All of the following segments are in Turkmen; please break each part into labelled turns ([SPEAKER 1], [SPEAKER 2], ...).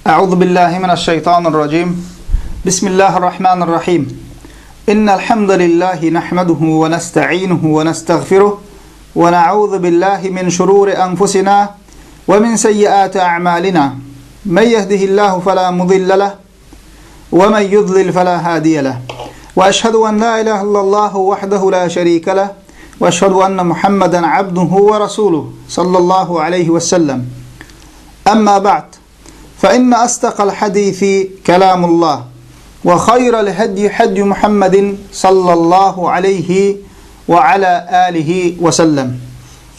[SPEAKER 1] أعوذ بالله من الشيطان الرجيم. بسم الله الرحمن الرحيم. إن الحمد لله نحمده ونستعينه ونستغفره ونعوذ بالله من شرور أنفسنا ومن سيئات أعمالنا. من يهده الله فلا مضل له ومن يضلل فلا هادي له. وأشهد أن لا إله إلا الله وحده لا شريك له وأشهد أن محمدا عبده ورسوله صلى الله عليه وسلم. أما بعد فإن أصدق الحديث كلام الله وخير الهدي هدي محمد صلى الله عليه وعلى آله وسلم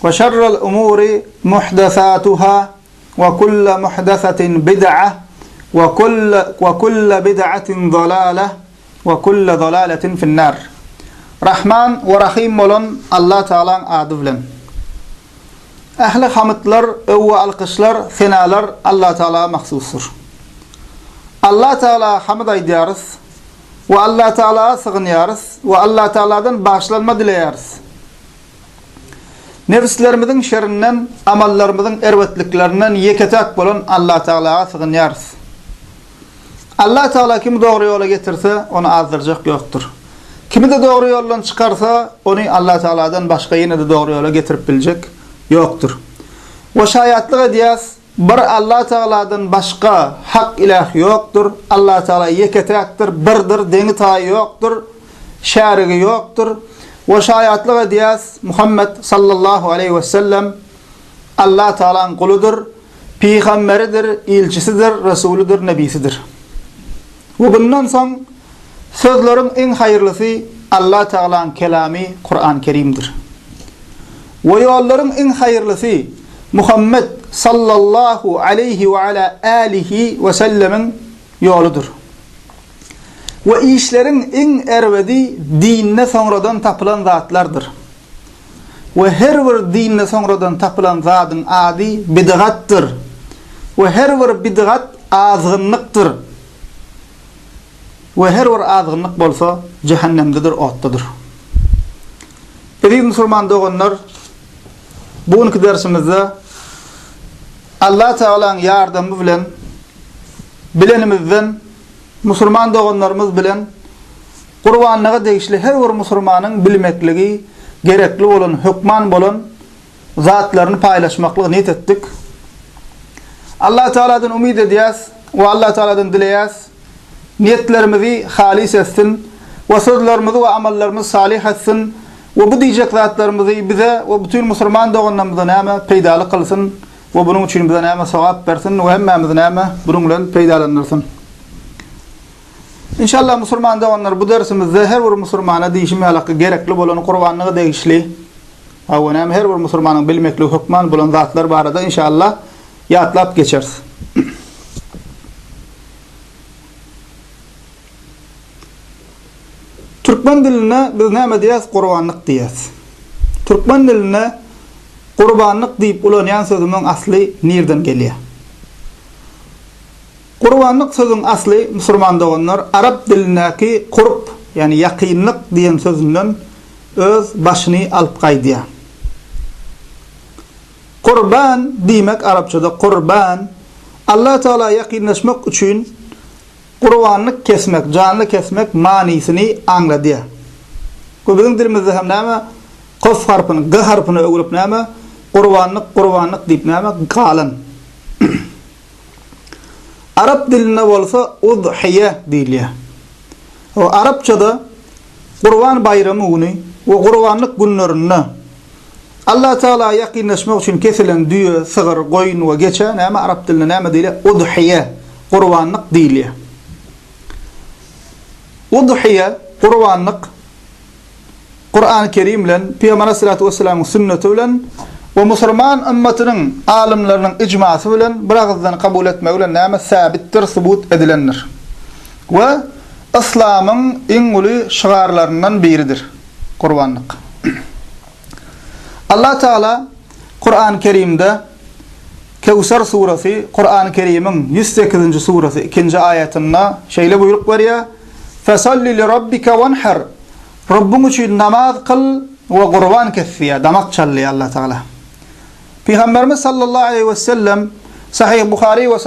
[SPEAKER 1] وشر الأمور محدثاتها وكل محدثة بدعة وكل بدعة ضلالة وكل ضلالة في النار. Rahman ve Rahim olan Allah Teala'nın adı bilen. Ahli hamdlar ve alkışlar, senalar Allah Teala'ya mahsustur. Allah Teala'ya hamd ediyoruz ve Allah Teala'ya sığınıyoruz ve Allah Teala'dan bağışlanma dileyoruz. Nefslerimizin şerrinden, amallarımızın ervetliklerinden yeketak bolan Allah Teala'ya sığınıyoruz. Allah Teala kimi doğru yola getirse onu azdıracak yoktur. Kimi de doğru yoldan çıkarsa onu Allah Teala'dan başka yine de doğru yola getirip bilecek yoktur. Ve şayatlık ediyaz bir Allah Teala'dan başka hak ilah yoktur. Allah Teala yeketaktır, birdir, deni tayı yoktur, şerigi yoktur. Ve şayatlık ediyaz Muhammed sallallahu aleyhi ve sellem Allah Teala'nın kuludur, peygamberidir, ilçisidir, resulüdür, nebisidir. Ve bundan son sözlerin en hayırlısı Allah Teala'nın kelami Kur'an-ı Kerim'dir. Ve yolların en hayırlısı Muhammed sallallahu aleyhi ve ala alihi ve sellemin yoludur. Ve işlerin en ervedi dinine sonradan tapılan zatlardır. Ve her bir dinine sonradan tapılan zatın adı bid'attır. Ve her bir bid'at azgınlıktır. Ve her bir azgınlık bolsa cehennemdedir, ottadır. Aziz Müslüman doğanlar, bugünkü dersimizde Allah Teala'nın yardımı bilen, bilenimizden, Müslüman doğanlarımız bilen, Kur'an'a değişli her bir Müslümanın bilmekligi, gerekli olan, hükman olan zatlarını paylaşmakla niyet ettik. Allah Teala'dan umid ediyaz ve Allah Teala'dan dileyaz, niyetlerimizi halis etsin ve sözlerimizi ve amallarımızı salih etsin ve bu diyecek zatlarımızı bize ve bütün Müslüman doğanlarımıza nâme peydalı kılsın ve bunun için bize nâme sevap versin ve hemmemize nâme bununla peydalanırsın. İnşallah Müslüman doğanlar bu dersimizde her bir Müslümana değişime alakı gerekli olan Kur'an'a değişli ve nâme her bir Müslümanın bilmekli hükman bulan zatlar barada inşallah yatlap geçeriz. Türkmen diline biz näme diýäs? Gurbanlyk diýäs. Türkmen diline gurbanlyk diýip ulanýan sözüň asly nerden gelýär? Gurbanlyk sözüň asly Müslüman doganlar Arap dilindäki qurb, ýani ýakynlyk diýen sözünden öz başyny alyp gaýdýar. Qurban diýmek Arapçada qurban Allah Teala ýakynlaşmak üçin Kurbanlık kesmek, canlı kesmek manisini anladı. Bu bizim dilimizde hem näme? Qaf harfini, g harfini ögürüp näme? Kurbanlık diýip näme? Galan. Arap dilinde bolsa udhiye diýilýär. O Arapçada Kurban bayramı güni we kurbanlyk günlerini Allah Teala ýakynlaşmak üçin kesilen düýe, sygyr, goýun we geçe näme Arap dilinde näme diýilýär? Udhiye, kurbanlyk diýilýär. Udhiye, kurbanlık, Kur'an-ı Kerim bilen, Peygamber sallallahu aleyhi ve sellem'in sünneti bilen ve Müslüman ümmetinin, alimlerinin icması bilen bir ağızdan kabul etmek bilen näme sabittir, subut edilendir. Ve İslam'ın en ulu şiarlarından biridir kurbanlık. Allah Teala Kur'an-ı Kerim'de Kevser suresi, Kur'an-ı Kerim'in 108. suresi 2. ayetinde şeýle buyruk berýär: "Fesalli li rabbika wanhar." Rabbun üçin namaz kıl ve kurban kessiya, damak çally Allah Teala. Peygamberimiz sallallahu aleyhi ve sellem Sahih Bukhari ve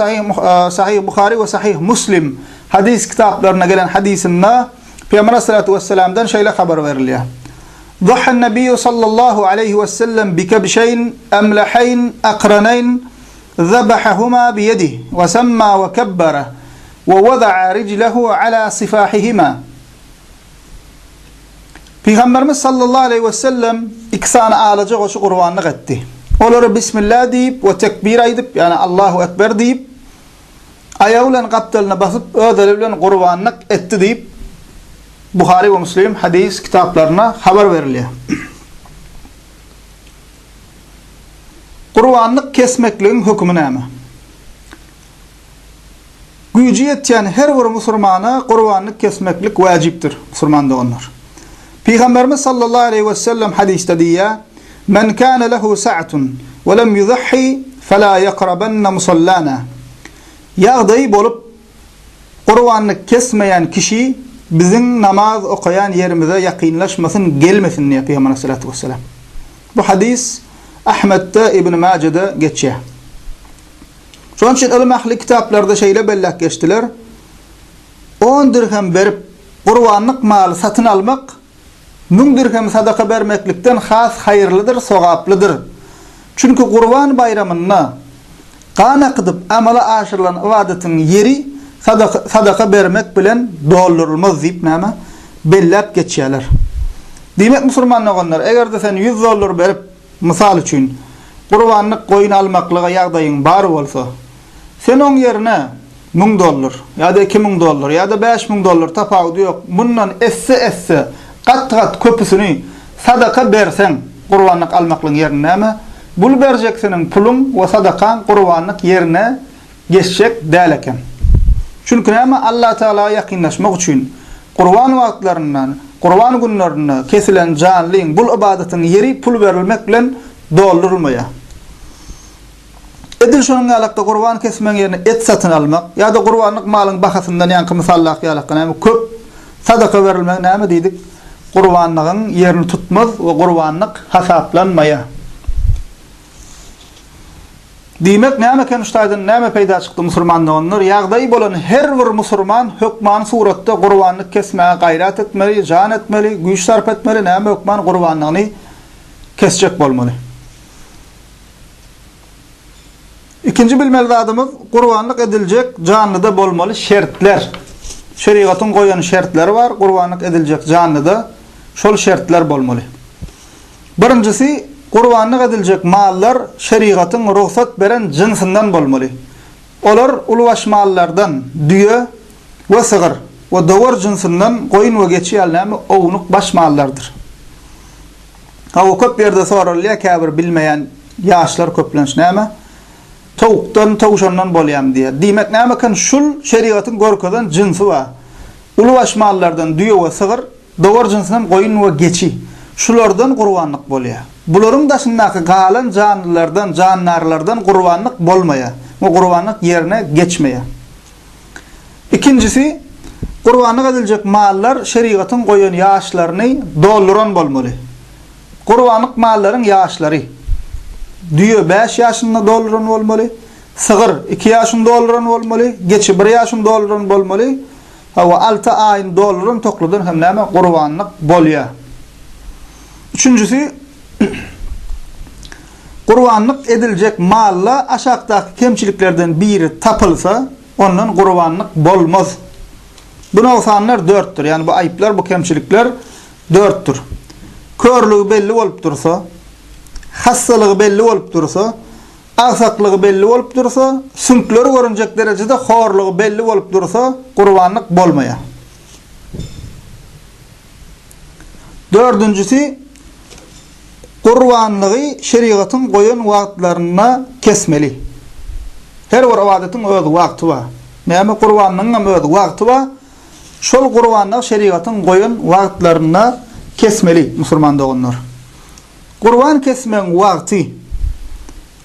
[SPEAKER 1] Sahih Bukhari ve Sahih Muslim hadis kitaplarına gelen hadisinde Peygamber sallallahu vesselam'dan şöyle haber veriliyor. Dhahan Nebi sallallahu aleyhi ve sellem bikabşayn amlahayn aqranayn zabahahuma biyadihi ve semma ve kebbara ve vada'a riclehu ala sifahihima. Peygamberimiz sallallahu aleyhi ve sellem iki tane ağaca koşu kurbanlık etti. Onları Bismillah deyip ve tekbir edip yani Allahu Ekber deyip ayağıyla kaptalına basıp ödeliyle kurbanlık etti deyip Bukhari ve Müslim hadis kitaplarına haber veriliyor. Kurbanlık kesmekliğin hükmü ne? Gücü yeten her bir Müslümana kurbanlık kesmeklik vaciptir. Müslümanda onlar. Peygamberimiz sallallahu aleyhi ve sellem hadiste diyor: "Men kana lehu sa'atun ve lem yudhi fela yaqrabanna musallana." Yağdayı bolup kurbanlık kesmeyen kişi bizim namaz okuyan yerimize yakınlaşmasın, gelmesin diye Peygamber sallallahu aleyhi ve sellem. Bu hadis Ahmet'te İbn Mace'de geçiyor. Son için ilim ehli kitaplarda şeyle bellak geçtiler. 10 dirhem verip kurbanlık malı satın almak 1000 dirhem sadaka vermeklikten has hayırlıdır, sogaplıdır. Çünkü kurban bayramına kan akıtıp amala aşırılan ibadetin yeri sadaka vermek bilen doldurulmaz deyip nama bellak geçiyorlar. Demek Müslümanlar onlar eğer de sen $100 verip misal için kurbanlık koyun almaklığa yağdayın bar olsa sen onun yerine $1000 ya da $2000 ya da $5000 tafavüdü yok. Bundan esse kat köpüsünü sadaka versen kurbanlık almaklığın yerine ama bul verecek senin pulun ve sadakan kurbanlık yerine geçecek değilken. Çünkü ama Allah Teala'ya yakınlaşmak için kurban vaktlerinden, kurban günlerinde kesilen canlıyın bul ibadetin yeri pul verilmekle doldurulmaya. Edil şunun alakta kurban kesmen yerine et satın almak ya da kurbanlık malın bakasından yankı misallak yalakkan köp sadaka verilmek ne dedik? Kurbanlığın yerini tutmaz ve kurbanlık hesaplanmaya. Demek näme ken ustadan näme peýda çykdy musulmanlar onlar ýagdaý bolan her bir musulman hökman suratda kurbanlyk kesmäge gaýrat etmeli, jan etmeli, güýç sarf etmeli, näme hökman kurbanlygyny kesjek bolmaly. İkinci bilmeli zadymyz kurbanlyk ediljek janlyda bolmaly şertler. Şeriatyň goýan şertleri bar, kurbanlyk ediljek janlyda şol şertler bolmaly. Birincisi kurbanlyk ediljek mallar şeriatyň ruhsat beren jinsinden bolmaly. Olar ulwaş mallardan düýe we sygyr we dowar jinsinden goýun we geçi ýalnamy ownuk baş mallardyr. Hawa köp ýerde sorulýar käbir bilmeýän ýaşlar köplenç näme? Tawukdan, tawşandan bolýam diýär. Diýmek näme kan şul şeriatyň gorkadan jinsi bar. Ulwaş mallardan düýe we sygyr, dowar jinsinden goýun we geçi. Şulardan kurbanlyk bolýar. Bularyň daşyndaky galan janlylardan, jannarlardan kurbanlyk bolmaýar. Bu kurbanlyk yerine geçmeýär. İkincisi, kurbanlyk ediljek mallar şeriatyň goýan ýaşlaryny dolduran bolmaly. Kurbanlyk mallaryň ýaşlary düýe 5 ýaşynda dolduran bolmaly, sygyr 2 ýaşynda dolduran bolmaly, geçi 1 ýaşynda dolduran bolmaly, hawa 6 aýyn dolduran tokladan hem näme kurbanlyk bolýar. Üçüncüsü, kurbanlyk ediljek malla aşakdaky kemçiliklerden biri tapılsa, ondan kurbanlyk bolmaz. Bu noksanlar 4'tür. Yani bu aýyplar, bu kemçilikler 4'tür. Körlügi belli bolup dursa, hassalygy belli bolup dursa, agsaklygy belli bolup dursa, sünkleri görünjek derejede horlugy belli bolup dursa, kurbanlyk bolmaýar. Dördüncüsü, kurbanlygy şeriatyň goýan wagtlaryna kesmeli. Her bir ibadetin öz wagty bar. Näme kurbanlygyň hem öz wagty bar. Şol kurbanlyk şeriatyň goýan wagtlaryna kesmeli musulmanda onlar. Kurban kesmeň wagty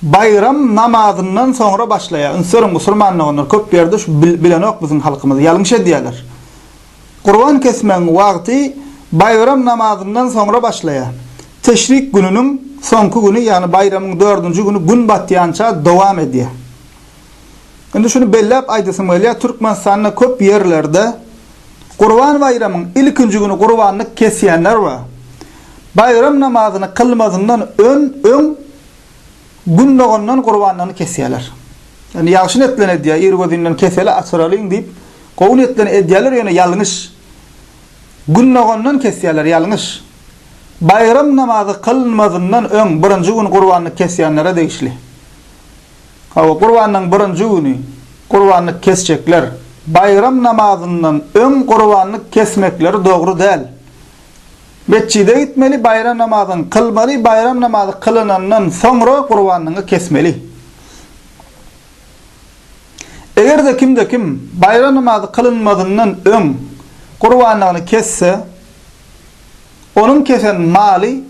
[SPEAKER 1] bayram namazından sonra başlaýar. Ünsürün musulmanlar onlar köp ýerde şu bilenok bizim halkymyz ýalňyş edýärler. Kurban kesmeň wagty bayram namazından sonra başlaýar. Teşrik gününün sonku günü yani bayramın 4. günü gün batýança dowam edýär. Indi şunu bellep aýdysym gelýär, Türkmenistanyň köp ýerlerde Qurban bayramynyň ilkinji güni qurbanlyk kesýänler bar. Bayram namazyny kılmazyndan öň gün doğandan qurbanlygyny kesýärler. Yani ýagşy etlen edýär, ýergözinden kesele asralyň diýip, gowy etlen edýärler, ýöne ýalňyş. Gün doğandan kesýärler, ýalňyş. Bayram namazy kılmazyndan öň birinji gün qurbanlyk kesýänlere degişli. Hawa qurbanyň birinji güni qurbanlyk kesjekler. Bayram namazından öň qurbanlyk kesmekleri dogry däl. Meçide gitmeli, bayram namazyny kılmaly, bayram namazy kılynandan soňra qurbanyny kesmeli. Egerde kim bayram namazy kılınmadyndan öň qurbanyny kesse, onun kesen mali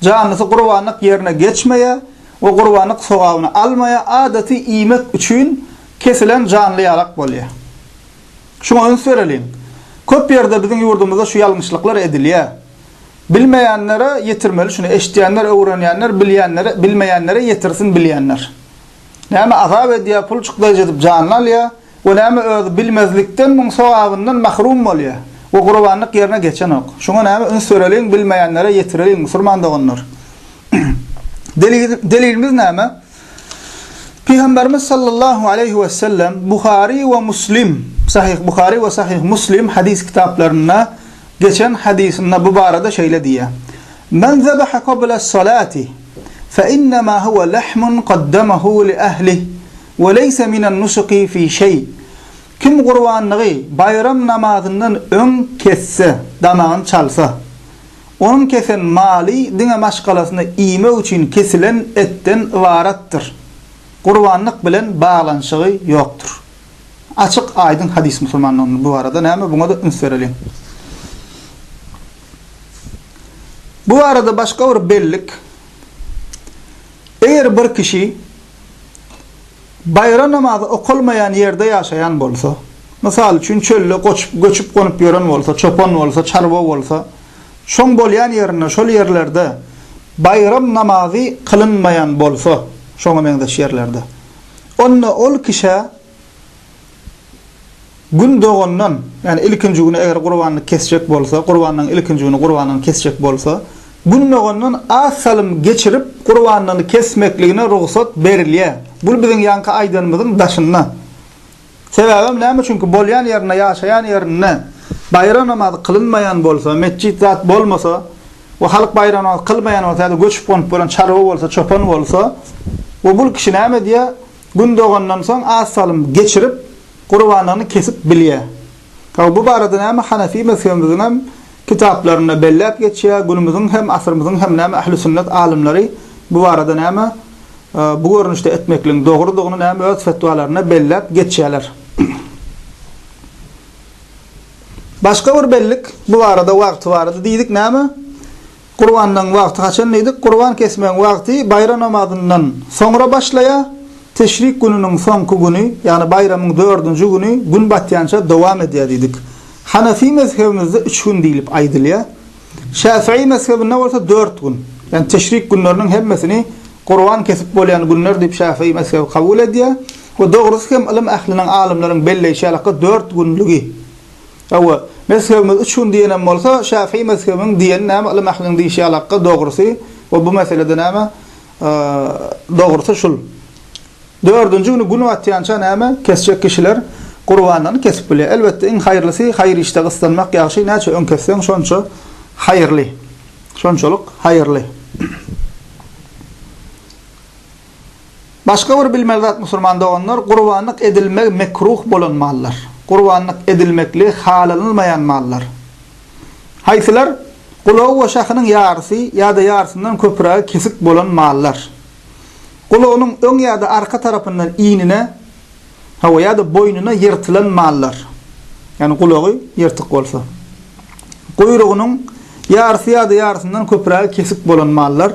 [SPEAKER 1] janysy qurbanyk ýerine geçmeye we qurbanyk sogabyny almaya adaty iýmek üçin kesilen janly ýalak bolýar. Şoňa öňs berelin. Köp ýerde biziň ýurdumyzda şu ýalňyşlyklar edilýär. Bilmeýänlere ýetirmeli, şunu eşitýänler, öwrenýänler, bilmeýänlere ýetirsin bilýänler. Näme azap edýär, pul çykdy edip janyny alýar, we näme öz bilmezlikden muň sowabyndan mahrum bolýar. O qurbanlyk ýerine geçen ok. Şoňa näme öňs berelin, bilmeýänlere ýetirelin, musulman doganlar. Delilimiz näme? Peygamberimiz sallallahu aleyhi ve sellem Buhari ve Muslim, Sahih Buhari ve Sahih Muslim hadis kitaplarına geçen hadisinde bu barada şöyle diye: "Men zebaha qabla as-salati fa innama huwa lahmun qaddamahu li ahlihi ve leysa min an-nusuki fi şey." Kim qurbanlygy bayram namazından öň kesse, damagyny çalsa, onun kesen mali diňe maşgalasyny iýmek üçin kesilen etten ibaratdyr. Qurbanlyk bilen baglanşygy ýokdur. Açyk aýdyn hadis musulmanlaryň bu arada näme buňa da üns berelin. Bu arada başga bir bellik. Eger bir kişi bayram namazy okulmayan ýerde ýaşaýan bolsa, misal üçin çölle göçüp gonyp ýören bolsa, çopan bolsa, çarba bolsa, şoň bolýan ýerine, şol ýerlerde bayram namazy kılınmayan bolsa, şoňa meňdeş ýerlerde, onda ol kişi gün doğandan, yani ilkinji güni eger qurbanlyk kesjek bolsa, qurbanyň ilkinji güni qurbanyny kesjek bolsa, gün doğandan asalym geçirip qurbanyny kesmekligine ruhsat berilýär. Bu biziň ýanky aýdanymyzyň daşynda. Sebäbim näme? Çünki bolýan ýerine, ýaşaýan ýerine bayram namazy kılınmayan bolsa, mescit zat bolmasa, we halk bayram namazy kılmayan bolsa, göçüp gonyp bolan çarwa bolsa, çopan bolsa, we bu kişi näme diýär? Gün doğandan soň asalym geçirip qurbanyny kesip bilýär. Bu barada näme Hanafi mezhebimiziň kitaplarına bellep geçýär, günümüziň hem asrymyzyň hem näme ahli sünnet alimleri bu barada näme bu görnüşde etmekliň dogrudygyny näme öz fetwalaryna bellep geçýärler. Başga bir bellik bu barada wagty barada diýdik näme? Qurbanyň wagty haçan diýdik? Qurban kesmeň wagty bayram namazyndan soňra başlaýar. Teşrik gününün soňky güni, ýani bayramyň 4-nji güni gün batýança dowam edýär diýdik. Hanafi mezhebimizde 3 gün diýilip aýdylýar. Şafii mezhebinde bolsa 4 gün. Yani teşrik günlerinin hemmesini Qurban kesip bolýan günler diýip Şafii mezhebi kabul edýär. We dogrusy hem ilim ähliniň alimleriň belleýşäligi 4 günlügi. Awa mezhebimiz 3 gün diýenen bolsa, Şafii mezhebiň diýen näme ilim ähliniň diýşäligi dogrusy we bu meselede näme dogrusu şul. 4-nji güni gün batýança näme kesjek kişiler qurbanyny kesip bilýär. Elbetde iň haýyrlysy haýır işde gyslanmak ýagşy, näçe ön kesseň şonça haýyrly. Şonçalyk haýyrly. Başga bir bilmeli zat musulman doganlar, qurbanyk edilmek mekruh bolan mallar. Qurbanyk edilmekli halalynmayan mallar. Haýsylar qulaw we şahynyň ýarysy ýa-da ýarysyndan köprägi kesik bolan mallar. Qulawnyň öň ýa-da arka tarapyndan iňine hawa ýa-da boynuna ýertilen mallar. Yani qulawy ýertik bolsa. Quyrugynyň ýarysy ýa-da ýarysyndan köprägi kesik bolan mallar.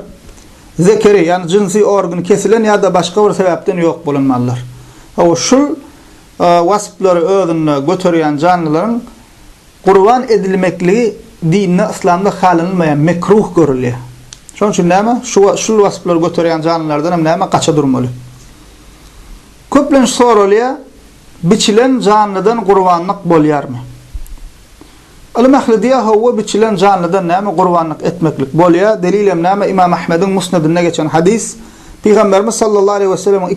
[SPEAKER 1] Zekeri, yani cinsi organ kesilen ýa-da başga bir sebäpden ýok bolan mallar. Hawa şul wasplary özüne göterýän janlylaryň qurban edilmekligi dinne islamda halalynmayan mekruh görülýär. Şoň üçin näme? Şul wasplary göterýän janlylardan näme gaça durmaly. Köplen sorulýar, biçilen canlıdan gurbanlyk bolýarmy? Ulama diýe hawa biçilen canlydan näme gurbanlyk etmeklik bolýar? Delilem näme? İmam Ahmed'in Musnad'ynda geçen hadis. Peygamberimiz sallallahu aleyhi ve sellem'in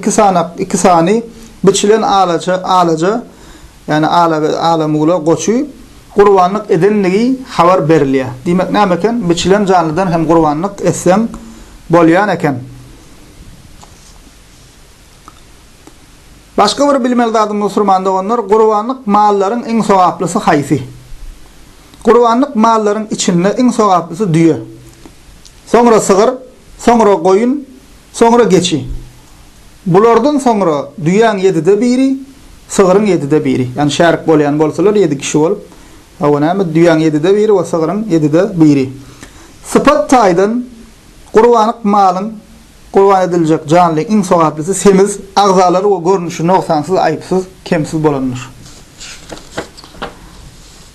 [SPEAKER 1] iki sani biçilen alaca yani alamula goçu gurbanlyk edenligi habar berilýär. Diýmek näme eken? Biçilen canlydan hem gurbanlyk etsen bolýan eken. Başka bir bilmeli zady musulmanda onlar gurbanlyk mallaryň iň sowaplysı haýsy? Gurbanlyk mallaryň içinde iň sowaplysı düýe. Soňra sygyr, soňra goýun, soňra geçi. Bulardan soňra düýäň 7de biri, sygyryň 7de biri. Yani şärik bolýan bolsalar 7 kişi bolup, awanamy düýäň 7de biri we sygyryň 7de biri. Sıfat taýdan gurbanlyk malyň gurban ediljek canly iň sowaplysı semiz, agzalary we görnüşi noksansyz, aýypsyz, kemsiz bolanlar.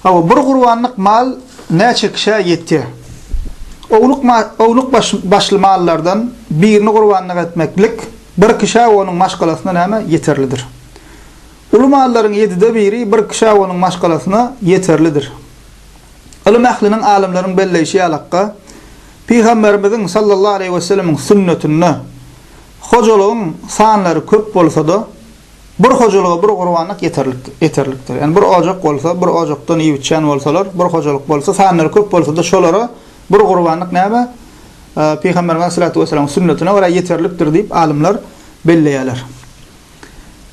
[SPEAKER 1] Hawa bir gurbanlyk mal näçe kişä ýetdi? Oğluk başlı mallardan birini gurbanlyk etmeklik bir kişä onuň maşgalasyna näme yeterlidir. Ulu mallaryň 7de biri bir kişä onuň maşgalasyna yeterlidir. Ulum ähliniň alimleriň belleşi alaqqa Peygamberimiziň sallallahu aleyhi ve sellem'in sünnetine hojalygyň sanlary köp bolsa da bir hojalyga bir gurbanlyk yeterlikdir. Yani bir ojak bolsa, bir ojakdan ýetişen bolsalar, bir hojalyk bolsa, sanlary köp bolsa da şolara bir gurbanlyk näme? Peygamberimiz sallallahu aleyhi ve sellem sünnetine göre yeterlikdir diýip alimler belleýärler.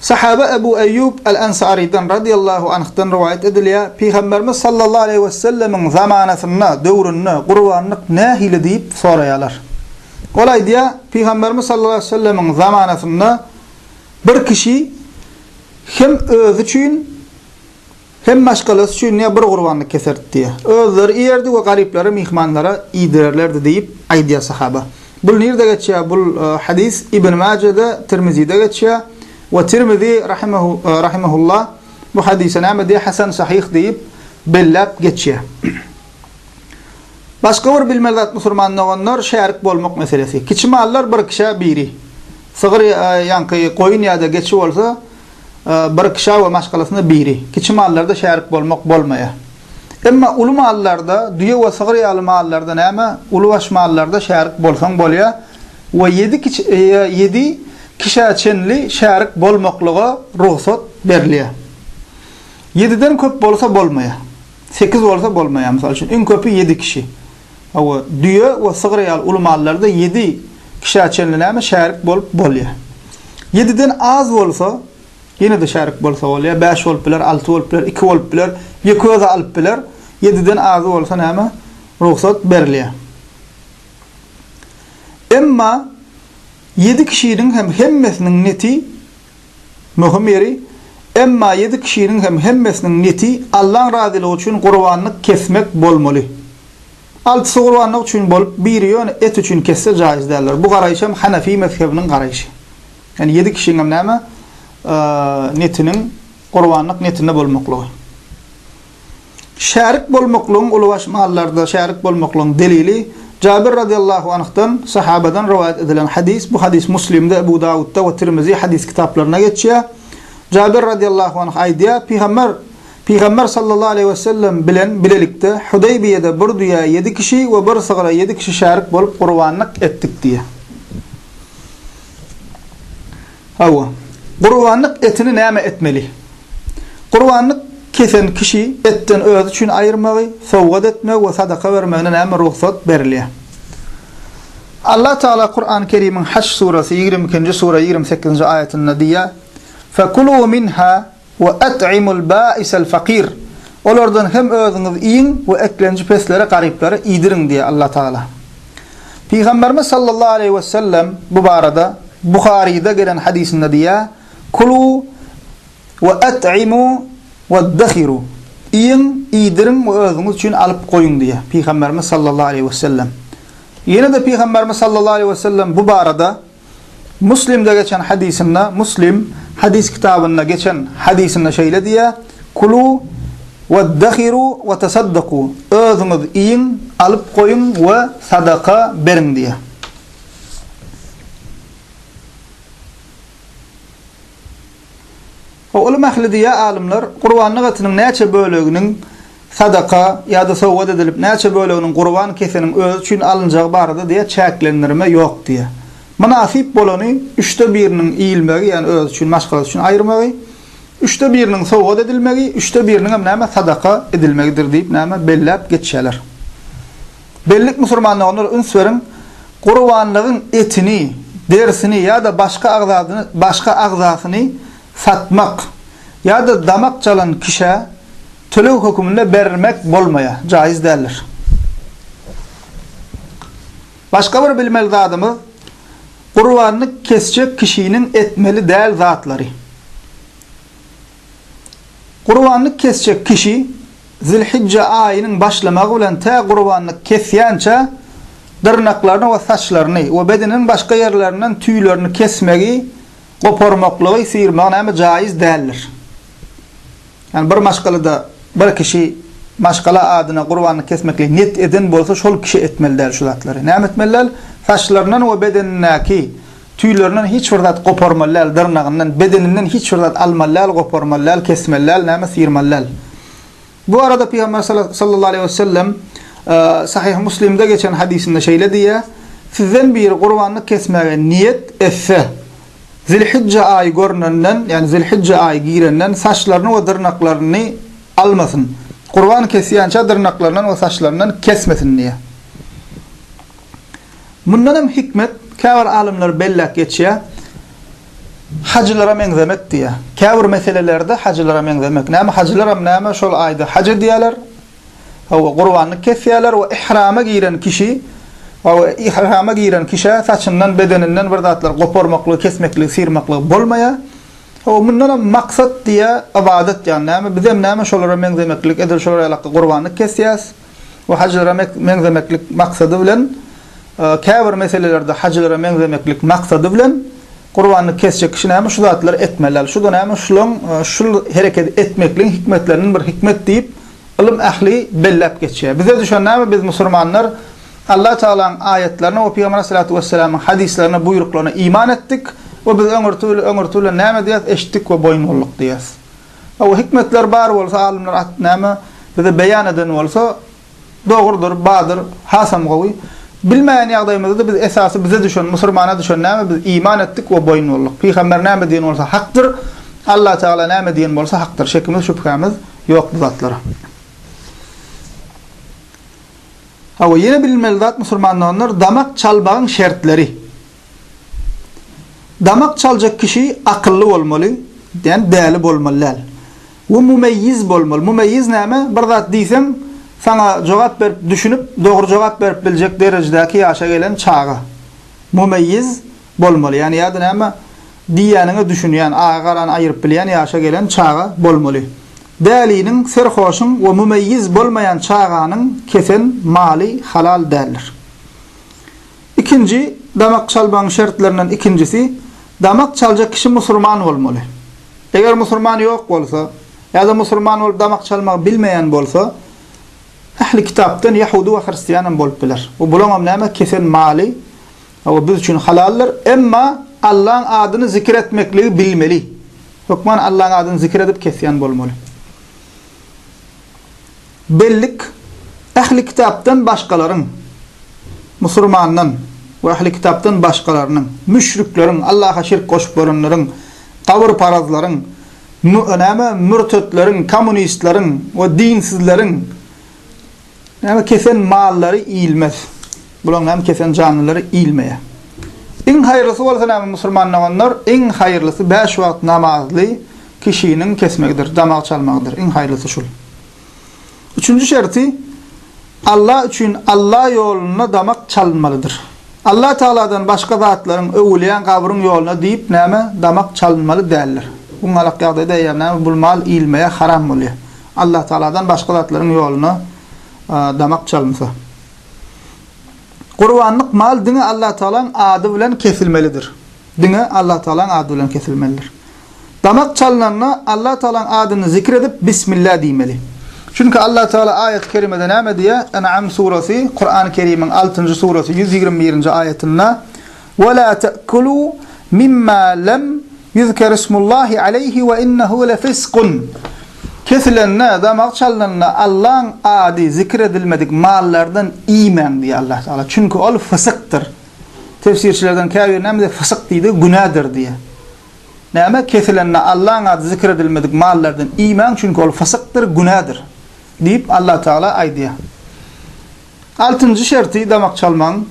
[SPEAKER 1] Sahaba Ebu Eyyub el-Ensari'den radiyallahu anh'tan rivayet edilýär. Peygamberimiz sallallahu aleyhi ve sellem'in zamanasyna, döwründe gurbanlyk nähili diýip soraýarlar. Olay diýär, Peygamberimiz sallallahu aleyhi ve sellem'in zamanasyna bir kişi hem özü üçin hem maşgalasy üçin bir gurbanlyk keserdi diýär. Özleri ýerde we garyplary mihmanlara ýedirirlerdi diýip aýdýar sahaba. Bu nerede geçýär? Bu hadis İbn Majah'da, Tirmizi'de geçýär. Ve Tirmizi rahimehullah bu hadise näme diýär? Hasan sahih diýip bellap geçýär. Başga bir bilmeli zat musulmanlar şärik bolmak meselesi. Kiçi mallar bir kişä biri. Sygyr ýa-ni goýun ýa-da geçi bolsa bir kişä we maşgalasyna biri. Kiçi mallarda şärik bolmak bolmaýar. Emma ulu mallarda, düýe we sygyr ýaly mallarda näme? Ulu baş mallarda şärik bolsaň bolýar. We 7 kişä çenli şärik bolmaklyga ruhsat berilýär. 7den köp bolsa bolmaýar. 8 bolsa bolmaýar. Mysal üçin iň köpü 7 kişi. Hawa düýe we sygyr ýaly ulu mallarda 7 kişä çenli näme şärik bolup bolýar. 7den az bolsa, ýene de şärik bolsa bolýar. 5 bolup biler, 6 bolup biler, 2 bolup biler, 2 göze alyp biler. 7den az bolsa näme ruhsat berilýär. Emma 7 kişinin hem hemmesinin neti möhüm yeri, emma 7 kişinin hem hemmesinin neti Allah'ın razilygy üçin gurbanlyk kesmek bolmaly. 6 gurbanlyk üçin bolup, biri ýöne et üçin kesse jaýyz derler. Bu garaýşam Hanefi mezhebiniň garaýşy. Yani 7 kişinin hem näme netinin gurbanlyk netinde bolmaklygy. Şärik bolmaklygyň ulubaş mallarda şärik bolmaklygyň delili Cabir radıyallahu anh'tan sahabadan rivayet edilen hadis, bu hadis Müslim'de, Ebu Davud'da ve Tirmizi hadis kitaplarına geçiyor. Cabir radıyallahu anh aýdýar, Peygamber sallallahu aleyhi ve sellem bilen bilelikde Hudaybiye'de bir düýä 7 kişi ve bir sygyra 7 kişi şärik bolup gurbanlyk etdik diýär. Hawa, gurbanlyk etini näme etmeli? Gurbanlyk kesen kişi etten özü üçin aýyrmagy, sowgat etmek we sadaka bermegine näme ruhsat berilýär. Allah Taala Kur'an-ı Kerim'in Haş suresi 22. sure 28. ayetinde diýär: "Fekulu minha ve at'imul ba'isal fakir." Olardan hem özüňiz iň we eklenji peslere garyplary ýedirin diýär Allah Taala. Peygamberimiz sallallahu aleyhi ve sellem bu barada Buhari'de gelen hadisinde diýär: "Kulu ve at'imu وَالدَّخِرُ İyin, iydirin ve özünüz için alıp koyun diye Peygamberimiz sallallahu aleyhi ve sellem. Yine de Peygamberimiz sallallahu aleyhi ve sellem bu barada Müslim'de geçen hadisinde, Müslim hadis kitabında geçen hadisinde şöyle diye: "Kulu وَالدَّخِرُ وَتَصَدَّقُوا Özünüz iyin, alıp koyun ve sadaka verin diye. Ulum ahli diye alimler Qur'anlygynyň näçe böleginiň sadaka ýa-da sowgat edilip näçe böleginiň Qur'an keseniň öz üçin alınjagy barada diye çäklendirme ýok diye. Munasip bolany 3/1-iniň iýilmegi ýani öz üçin maşgalat üçin aýyrmagi, 3/1-iniň sowgat edilmegi, 3/1-iniň hem näme sadaka edilmegidir diýip näme belläp geçýärler. Bellik musulmanlar onlar üns beriň Qur'anlygyň etini, dersini ýa-da başga agzasyny satmak ýa-da damak çalan kişi tölew hökmünde bermek bolmaya jaiz däldir. Başga bir bilmeli zadymyz Qur'anny kesjek kişiniň etmeli däl zatlary. Qur'anny kesjek kişi Zilhicce aýynyň başlamagy bilen ta Qur'anny kesýänçe dırnaklaryny we saçlaryny we bedeniniň başga ýerlerinden tüýlerini kesmegi, gopormaklygy, sıyırmagy näme jaiz däldir. Yani bir maşgalada bir kişi maşgala adyna Qur'anny kesmekle net eden bolsa şol kişi etmeli däl şu zatlary. Näme etmeliler? Saçlarynyň we bedenindäki tüýlerinden hiç bir zat gopormalar, dırnagyndan, bedeninden hiç bir zat almalar, gopormalar, kesmeler, näme sıyırmalar. Bu arada Peygamber sallallahu aleyhi ve sellem Sahih Müslim'de geçen hadisinde şeýle diýär: "Sizden bir Qur'anny kesmäge niyet etse, Zilhicce aýy görnenden, yani Zilhicce aýy girenden saçlaryny we dırnaklaryny almasyn. Qur'an kesýänçe dırnaklaryndan we saçlaryndan kesmesin diýär." Mundan hem hikmet käbir alimler belläp geçýär. Hacılara menzemek diýär. Käbir meselelerde hacılara menzemek. Näme hacılara näme şol aýda hac diýerler. O Qur'anny kesýärler we ihrama giren kişi saçyndan, bedeninden bir zatlar gopormakly, kesmekli, sıyırmakly bolmaýa. O mundan maksat diýe ibadet ýani näme bizem näme şolara menzemeklik edil şolara ýaly Qur'anny kesýäs. O hacılara menzemeklik maksady bilen käbir meselelerde hacılara menzemeklik maksady bilen Qur'anny kesjek kişi näme şu zatlar etmeler. Şu da näme şul hereket etmekliň hikmetleriniň bir hikmet diýip ilim ahli belläp geçýär. Bize düşen näme biz musulmanlar Allah Taala'nın ayetlerine ve Peygamber sallallahu aleyhi ve sellem'in hadislerine, buyruklarına iman ettik ve biz öňürtüle näme diýäs? Eşitdik we boyun bolduk diýäs. O hikmetler bar bolsa alimler näme bize beýan eden bolsa dogrudur, badyr, hasam gowy. Bilmeýän ýagdaýymyzda biz esasy bize düşen, musulmana düşen näme? Biz iman etdik we boyun bolduk. Peygamber näme diýen bolsa hakdyr, Allah Taala näme diýen bolsa hakdyr. Şekimiz, şüphemiz ýok bu zatlara. Hawa yine bilmeli zat musulmanlar damak çalbagyň şertleri. Damak çaljak kişi akıllı bolmaly, yani däli bolmaly. We mumeyyiz bolmaly. Mumeyyiz näme? Bir zat diýsem, sana jogap berip düşünüp, dogry jogap berip biljek derejedäki ýaşa gelen çağa. Mumeyyiz bolmaly. Yani ýa-da näme? Diýäniňi düşünýän, agaran aýryp bilýän ýaşa gelen çağa bolmaly. Däliniň serhoşyň we mumeyyiz bolmayan çağanyň kesen mali halal däldir. İkinci, damak çalbagyň şertlerinden ikincisi, damak çaljak kişi musulman bolmaly. Eger musulman ýok bolsa, ýa-da musulman bolup damak çalmak bilmeýän bolsa, ahli kitapdan Yahudi we Hristiýan bolup biler. Bu bulan näme? Kesen mali we biz üçin halallar, emma Allah'ın adyny zikir etmekligi bilmeli. Hukman Allah'ın adyny zikir edip kesýän bolmaly. Bellik ahli kitapdan başgalaryn, musulmandan we ahli kitapdan başgalarynyň, müşrikleriň, Allah'a şirk goşup görenleriň, gabr parazlaryň, mürtetleriň, kommunistleriň we dinsizleriň näme kesen mallary iýilmez. Bular hem kesen canlylary iýilmeýär. En haýyrlysy bolsa näme musulmanlar, en haýyrlysy 5 wagt namazly kişiniň kesmegidir, damak çalmagydyr. En haýyrlysy şul. Üçüncü şerti, Allah üçün Allah ýoluna damak çalınmalıdır. Allah Taala'dan başga zatlaryň öwülýän gabryň ýoluna diýip näme? Damak çalınmaly däldir. Buň alak ýagdaýda ýa-da bu mal ilmeýe haram bolýar. Allah Taala'dan başga zatlaryň ýoluna damak çalınsa. Qur'anlyk mal diňe Allah Taala'nın ady bilen kesilmelidir. Diňe Allah Taala'nın ady bilen kesilmelidir. Damak çalynanda Allah Taala'nın adyny zikir edip bismillah diýmeli. Çünkü Allah Teala ayet-i kerimede näme diýär? En'am suresi, Kur'an-ı Kerim'in 6. suresi 121. ayetinde: "Ve la ta'kulu mimma lam Yüzker ismullahi aleyhi ve innehu lefisqun. Kesilenne, damak çalınanna Allah'ın adi zikredilmedik mallardan iman diye Allah Teala. Çünkü ol fısıktır. Tefsirçilerden kâbir nemde fısık deydi, günahdır diye. Neme kesilenne Allah'ın adı zikredilmedik mallardan iman, çünkü ol fısıktır, günahdır deyip Allah Teala aydiye. 6. şerti damak çalman.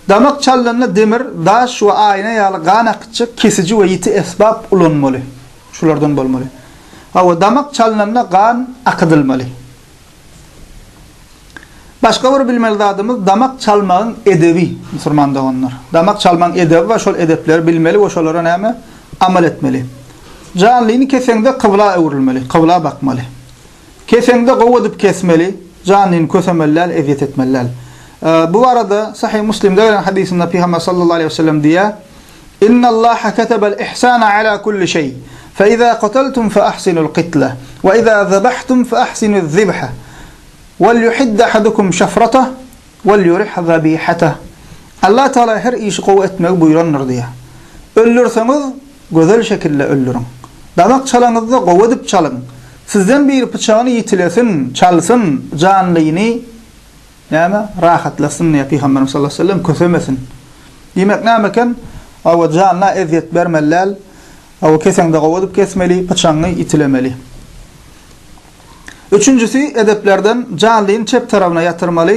[SPEAKER 1] Damak çalınanna demir, daş ve ayna yalı ganakçı kesici ve yiti esbab ulunmalı. Şulardan bolmalı. Hava damak çalınanna gan akıdılmalı. Başka bir bilmeli adımız damak çalmağın edebi Müslümanda onlar. Damak çalmağın edebi ve şol edepleri bilmeli ve şolara neyme amel etmeli. Canlıyını kesende kıvla evrilmeli, kıvla bakmalı. Kesende qovadıp kesmeli, canlıyını kösemeller, eziyet etmeller. Bu arada Sahih Müslim'de gelen hadisinde Peygamber sallallahu aleyhi ve sellem diye İnna Allah ketebel ihsana ala kulli şey. فإذا قتلتم فأحسنوا القتلة وإذا ذبحتم فأحسنوا الذبحة وَلْيُحِدَّ أَحَدُكُمْ شَفْرَتَهُ وَلْيُرِحْ ذَبِيحَتَهُ. Allah Teala her işi kov etmek buyuranlar diye. Öldürseniz güzel şekilde öldürün. Damak çalanızda kov edip çalın. Sizden bir bıçağını yitilesin, çalsın, canlıyını rahatlasın diye Peygamberimiz sallallahu aleyhi ve sellem kösemesin. Demek neyken? O canına eziyet vermeler, o kesende kov edip kesmeli, bıçağını yitilemeli. Üçüncüsü edeplerden canlıyını çep tarafına yatırmalı.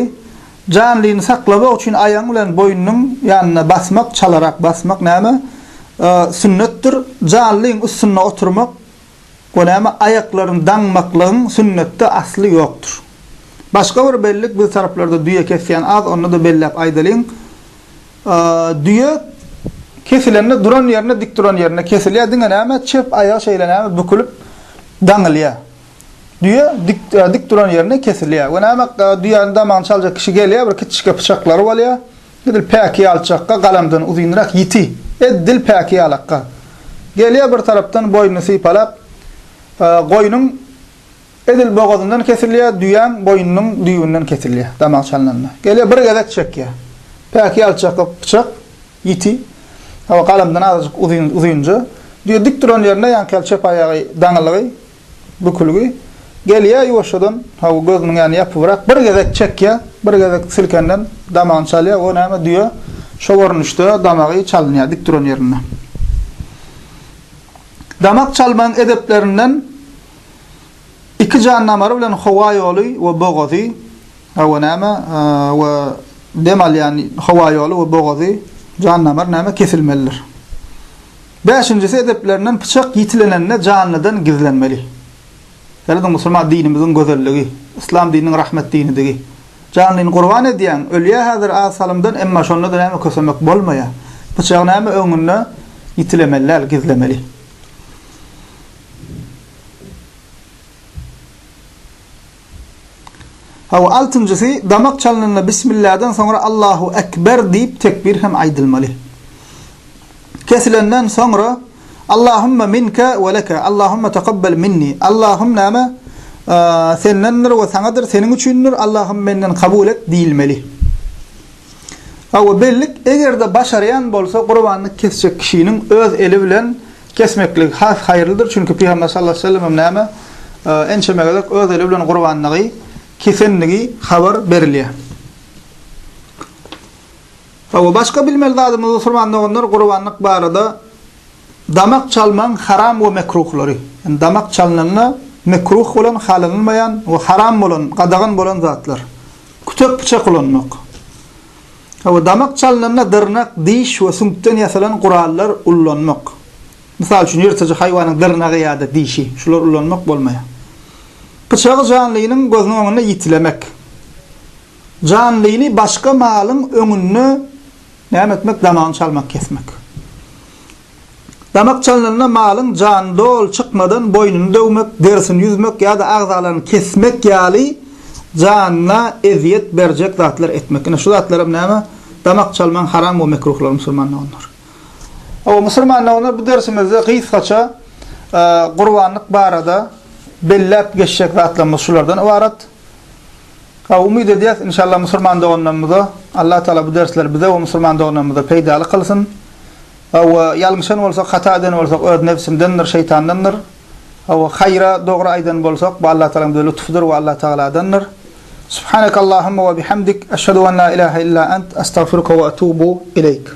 [SPEAKER 1] Canlıyını saklamak için ayağın ile boynunun yanına basmak, çalarak basmak neyme? Sünnettir. Canlıyın üstüne oturmak, o neyme? Ayakların danmaklığın sünnette aslı yoktur. Başka bir bellik bir taraflarda düğe kesiyen az, onu da bellep aydalıyın. Düğe kesilenle duran yerine, dik duran yerine kesiliyor. Dine neyme? Çep ayağı şeyle neyme? Bükülüp dağılıyor. Düğe dik duran yerine kesiliyor. Ve neymek düğenin damağını çalacak kişi geliyor, bir küçük bıçakları oluyor. Edil peki alçakka, kalemden uzunlarak yiti. Edil peki alakka. Geliyor bir taraftan boynunu sıypalap, koyunun edil boğazından kesiliyor, düğen boynunun düğünden kesiliyor. Damağ çalınanına. Geliyor bir gezek çekiyor. Peki alçakka bıçak, yiti. Hava kalemden azıcık uzunca. Düğe dik duran yerine yankı çep ayağı dağılığı, bükülüğü. Geliyor yuvaşadan, gözünün yani yapıvrak, bir gezek çekiyor, bir gezek silkenden damağını çalıyor, o neyme diyor, şovarın üstü damağı çalınıyor, dik duran yerine. Damak çalmanın edeplerinden iki cannamarı bilen hava yolu ve boğazı, o neyme, ve demal yani hava yolu ve boğazı, cannamar neyme kesilmelidir. Beşincisi edeplerinden bıçak yitilenenle canlıdan gizlenmeli. Zaten Müslüman dinimizin güzelliği, İslam dininin rahmet dinidir. Canlıyını kurban ediyen, ölüye hazır asalımdan emma şonda da neyme kösemek bolmaya. Bıçağın neyme önüne yitilemeler, gizlemeli. Altıncısı, damak çalınanla Bismillah'dan sonra Allahu Ekber deyip tekbir hem aydılmalı. Kesilenden sonra Allahümme minke ve leke, Allahümme teqabbel minni, Allahümme ama sennendir ve sanadır, senin üçündür, Allahümme menden kabul et deyilmeli. Ama bellik, eğer de başarayan bolsa, kurbanlık kesecek kişinin öz eli bilen kesmeklik hayırlıdır. Çünkü Peygamber sallallahu aleyhi ve sellem nama ençeme kadar öz eli bilen kurbanlığı kesenliği haber veriliyor. Ama başka bilmeli adımız Müslümanlar kurbanlık barada damak çalman haram ve mekruhları. Yani damak çalınanla mekruh olan, halalınmayan ve haram olan, qadağan olan zatlar. Kütük bıçak olanmak. Damak çalınanla dırnak, diş ve sünkten yasalan kurallar ullanmak. Misal için yırtıcı hayvanın dırnağı ya da dişi. Şular ullanmak olmaya. Bıçağı canlının gözünün önüne yitilemek. Canlını başka malın önüne neyem etmek? Damağını çalmak, kesmek. Damak çalınanla malın can dol çıkmadan boynunu dövmek, derisini yüzmek ya da ağzalarını kesmek yali canına eziyet verecek zatlar etmek. Yani şu zatlarım neyme? Damak çalman haram ve mekruhlar Müslümanlar onlar. O Müslümanlar onlar bu dersimizde kıyıskaça kurbanlık barada bellep geçecek zatlarımız şulardan ibaret. Umid ediyoruz inşallah Müslüman doğanlarımıza Allah Teala bu dersleri bize ve Müslüman doğanlarımıza peydalı kılsın. أو يالمشان والسق خطأ دن والسق أرد نفس مدنر شيطان دنر أو خيرا دوغرا أيضا والسق بالله تعالى مدل لطفدر والله تعالى دنر. سبحانك اللهم وبحمدك أشهد أن لا إله إلا أنت أستغفرك وأتوب إليك.